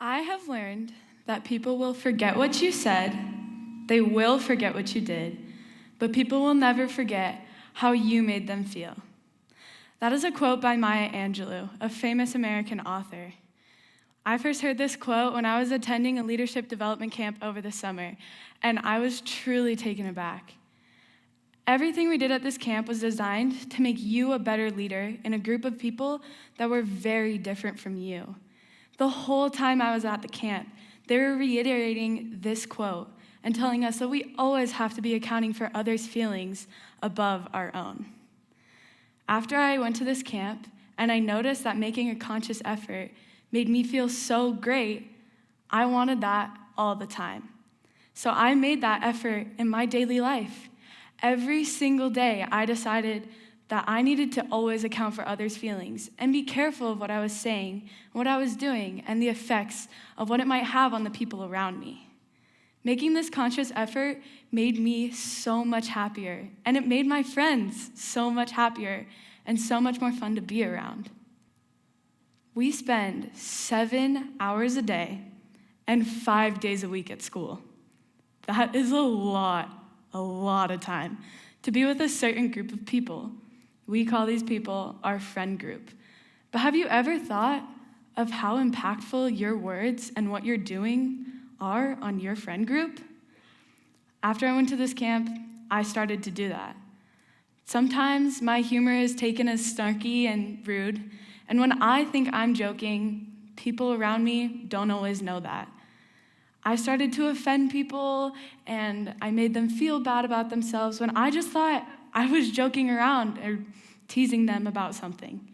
I have learned that people will forget what you said, they will forget what you did, but people will never forget how you made them feel. That is a quote by Maya Angelou, a famous American author. I first heard this quote when I was attending a leadership development camp over the summer, and I was truly taken aback. Everything we did at this camp was designed to make you a better leader in a group of people that were very different from you. The whole time I was at the camp, they were reiterating this quote and telling us that we always have to be accounting for others' feelings above our own. After I went to this camp and I noticed that making a conscious effort made me feel so great, I wanted that all the time. So I made that effort in my daily life. Every single day, I decided that I needed to always account for others' feelings and be careful of what I was saying, what I was doing, and the effects of what it might have on the people around me. Making this conscious effort made me so much happier, and it made my friends so much happier and so much more fun to be around. We spend 7 hours a day and 5 days a week at school. That is a lot of time to be with a certain group of people. We call these people our friend group. But have you ever thought of how impactful your words and what you're doing are on your friend group? After I went to this camp, I started to do that. Sometimes my humor is taken as snarky and rude, and when I think I'm joking, people around me don't always know that. I started to offend people, and I made them feel bad about themselves when I just thought I was joking around or teasing them about something.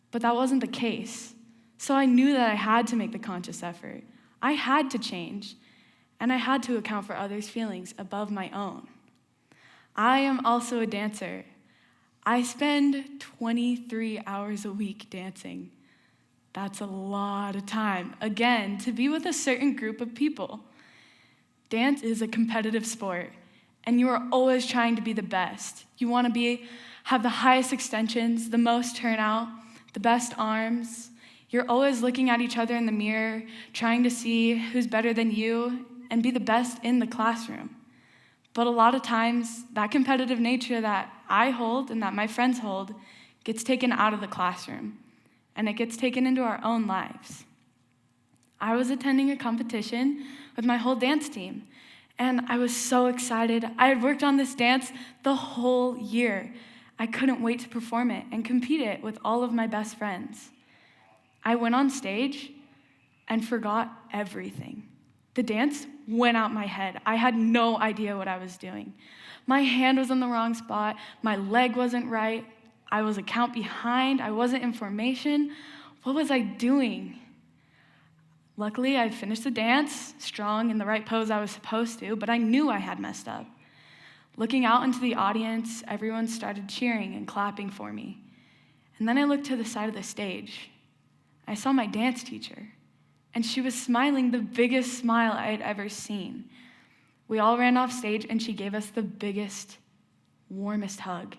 But that wasn't the case. So I knew that I had to make the conscious effort. I had to change, and I had to account for others' feelings above my own. I am also a dancer. I spend 23 hours a week dancing. That's a lot of time, again, to be with a certain group of people. Dance is a competitive sport, and you are always trying to be the best. You want to have the highest extensions, the most turnout, the best arms. You're always looking at each other in the mirror, trying to see who's better than you, and be the best in the classroom. But a lot of times, that competitive nature that I hold and that my friends hold gets taken out of the classroom, and it gets taken into our own lives. I was attending a competition with my whole dance team, and I was so excited. I had worked on this dance the whole year. I couldn't wait to perform it and compete it with all of my best friends. I went on stage and forgot everything. The dance went out my head. I had no idea what I was doing. My hand was in the wrong spot. My leg wasn't right. I was a count behind. I wasn't in formation. What was I doing? Luckily, I finished the dance strong in the right pose I was supposed to, but I knew I had messed up. Looking out into the audience, everyone started cheering and clapping for me. And then I looked to the side of the stage. I saw my dance teacher, and she was smiling the biggest smile I had ever seen. We all ran off stage, and she gave us the biggest, warmest hug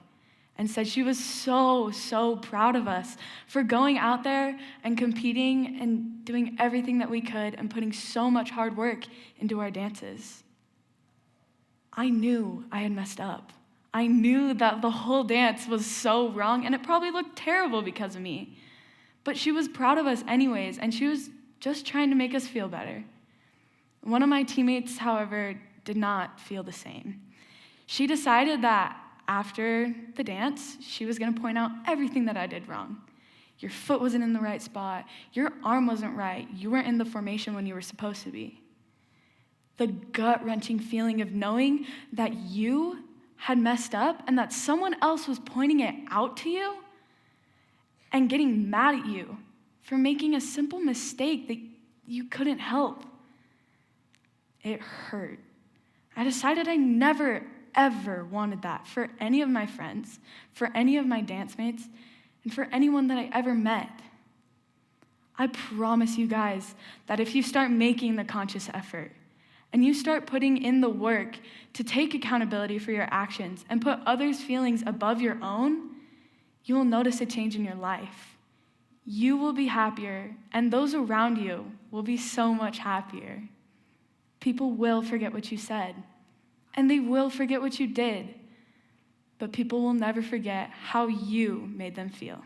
and said she was so proud of us for going out there and competing and doing everything that we could and putting so much hard work into our dances. I knew I had messed up. I knew that the whole dance was so wrong, and it probably looked terrible because of me. But she was proud of us anyways, and she was just trying to make us feel better. One of my teammates, however, did not feel the same. She decided that after the dance, she was going to point out everything that I did wrong. Your foot wasn't in the right spot. Your arm wasn't right. You weren't in the formation when you were supposed to be. The gut-wrenching feeling of knowing that you had messed up and that someone else was pointing it out to you and getting mad at you for making a simple mistake that you couldn't help. It hurt. I decided I never, ever wanted that for any of my friends, for any of my dance mates, and for anyone that I ever met. I promise you guys that if you start making the conscious effort and you start putting in the work to take accountability for your actions and put others' feelings above your own, you will notice a change in your life. you will be happier, and those around you will be so much happier. People will forget what you said, and they will forget what you did, but people will never forget how you made them feel.